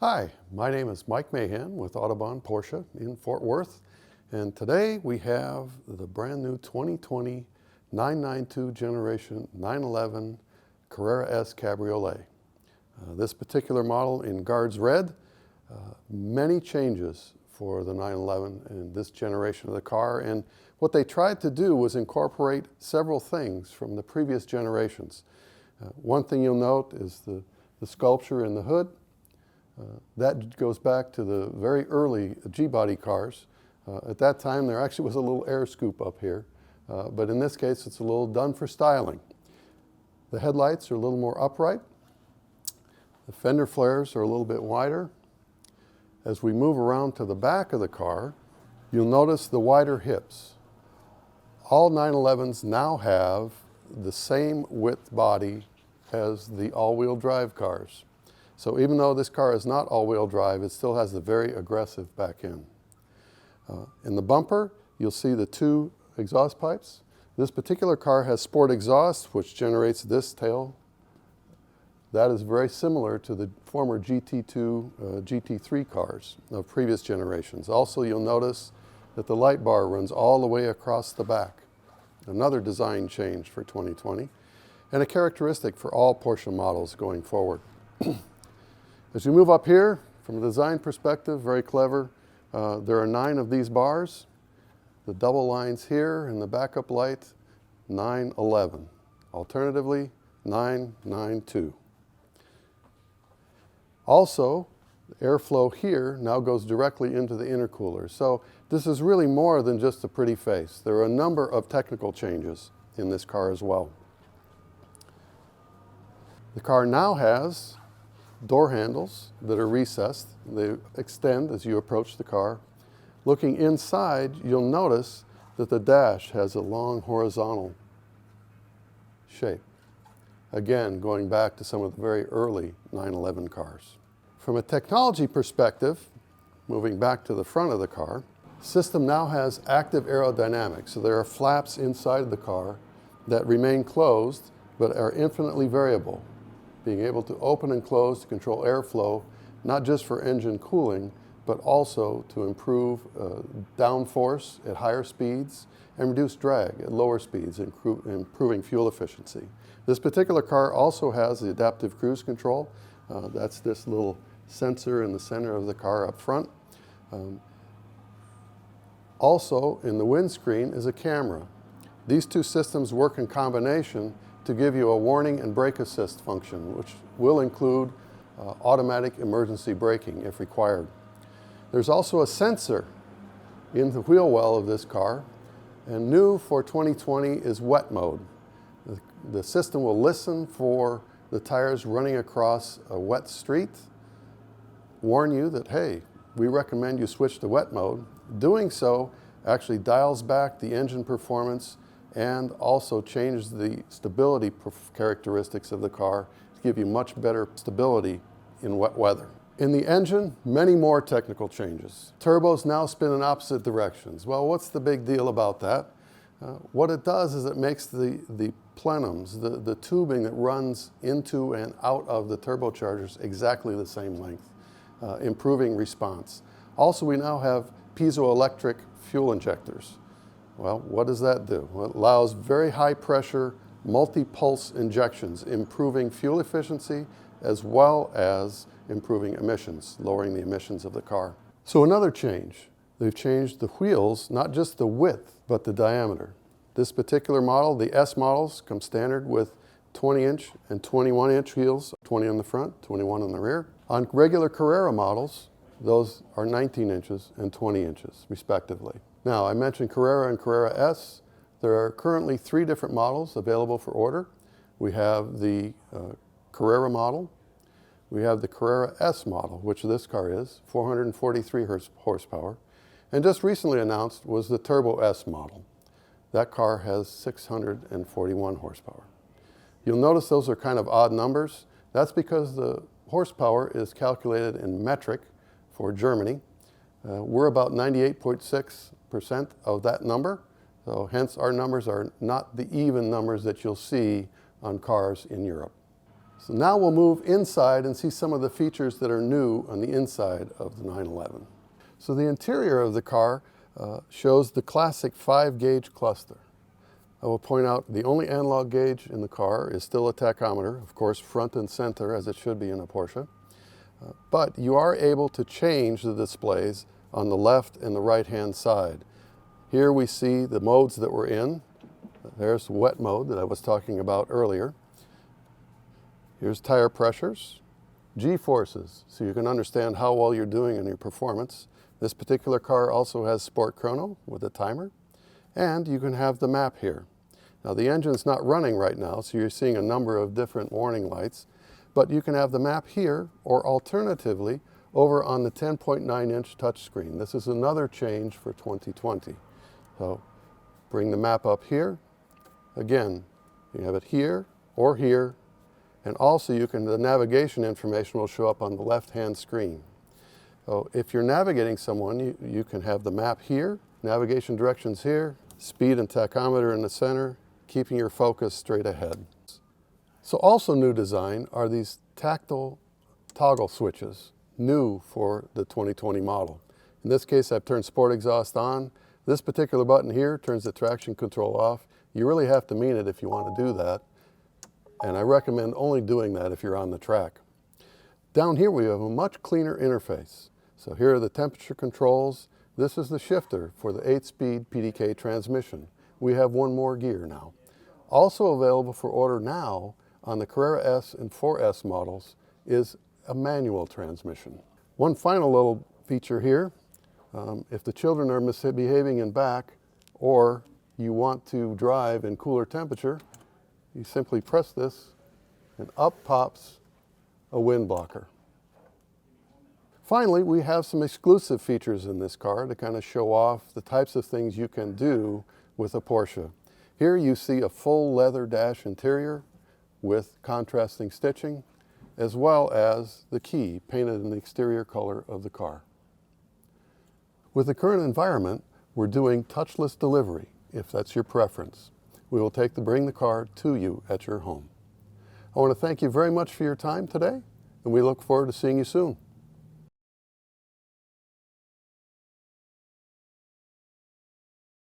Hi, my name is Mike Mahan with Autobahn Porsche in Fort Worth, and today we have the brand new 2020 992 generation 911 Carrera S Cabriolet. This particular model in Guards Red, many changes for the 911 in this generation of the car, and what they tried to do was incorporate several things from the previous generations. One thing you'll note is the sculpture in the hood. That goes back to the very early G-body cars. At that time, there actually was a little air scoop up here, but in this case, it's a little done for styling. The headlights are a little more upright. The fender flares are a little bit wider. As we move around to the back of the car, you'll notice the wider hips. All 911s now have the same width body as the all-wheel drive cars. So even though this car is not all-wheel drive, it still has the very aggressive back end. In the bumper, you'll see the two exhaust pipes. This particular car has sport exhaust, which generates this tail. That is very similar to the former GT2, GT3 cars of previous generations. Also, you'll notice that the light bar runs all the way across the back. Another design change for 2020, and a characteristic for all Porsche models going forward. As you move up here, from a design perspective, very clever. There are 9 of these bars. The double lines here and the backup light, 911. Alternatively, 992. Also, the airflow here now goes directly into the intercooler. So this is really more than just a pretty face. There are a number of technical changes in this car as well. The car now has door handles that are recessed. They extend as you approach the car. Looking inside, you'll notice that the dash has a long horizontal shape. Again, going back to some of the very early 911 cars. From a technology perspective, moving back to the front of the car, the system now has active aerodynamics. So there are flaps inside the car that remain closed but are infinitely variable, being able to open and close to control airflow, not just for engine cooling, but also to improve downforce at higher speeds and reduce drag at lower speeds, improving fuel efficiency. This particular car also has the adaptive cruise control. That's this little sensor in the center of the car up front. Also, in the windscreen is a camera. These two systems work in combination to give you a warning and brake assist function, which will include automatic emergency braking if required. There's also a sensor in the wheel well of this car, and new for 2020 is wet mode. The system will listen for the tires running across a wet street, warn you that, hey, we recommend you switch to wet mode. Doing so actually dials back the engine performance and also changes the stability characteristics of the car to give you much better stability in wet weather. In the engine, many more technical changes. Turbos now spin in opposite directions. Well, what's the big deal about that? What it does is it makes the plenums, the tubing that runs into and out of the turbochargers exactly the same length, improving response. Also, we now have piezoelectric fuel injectors. Well, what does that do? Well, it allows very high pressure, multi-pulse injections, improving fuel efficiency as well as improving emissions, lowering the emissions of the car. So another change, they've changed the wheels, not just the width, but the diameter. This particular model, the S models, come standard with 20-inch and 21-inch wheels, 20 on the front, 21 on the rear. On regular Carrera models, those are 19 inches and 20 inches, respectively. Now, I mentioned Carrera and Carrera S. There are currently 3 different models available for order. We have the Carrera model. We have the Carrera S model, which this car is, 443 horsepower. And just recently announced was the Turbo S model. That car has 641 horsepower. You'll notice those are kind of odd numbers. That's because the horsepower is calculated in metric for Germany. We're about 98.6% of that number, so hence our numbers are not the even numbers that you'll see on cars in Europe. So now we'll move inside and see some of the features that are new on the inside of the 911. So the interior of the car shows the classic 5-gauge cluster. I will point out the only analog gauge in the car is still a tachometer, of course front and center as it should be in a Porsche. But you are able to change the displays on the left and the right hand side. Here we see the modes that we're in. There's wet mode that I was talking about earlier. Here's tire pressures, G-forces, so you can understand how well you're doing in your performance. This particular car also has Sport Chrono with a timer, and you can have the map here. Now the engine's not running right now, so you're seeing a number of different warning lights, but you can have the map here, or alternatively, over on the 10.9-inch touchscreen. This is another change for 2020. So bring the map up here. Again, you have it here or here, and also the navigation information will show up on the left-hand screen. So if you're navigating someone, you can have the map here, navigation directions here, speed and tachometer in the center, keeping your focus straight ahead. So also new design are these tactile toggle switches, new for the 2020 model. In this case, I've turned sport exhaust on. This particular button here turns the traction control off. You really have to mean it if you want to do that. And I recommend only doing that if you're on the track. Down here we have a much cleaner interface. So here are the temperature controls. This is the shifter for the 8-speed PDK transmission. We have one more gear now. Also available for order now on the Carrera S and 4S models is a manual transmission. One final little feature here, if the children are misbehaving in back or you want to drive in cooler temperature, you simply press this and up pops a wind blocker. Finally, we have some exclusive features in this car to kind of show off the types of things you can do with a Porsche. Here you see a full leather dash interior with contrasting stitching, as well as the key painted in the exterior color of the car. With the current environment, we're doing touchless delivery, if that's your preference. We will bring the car to you at your home. I want to thank you very much for your time today, and we look forward to seeing you soon.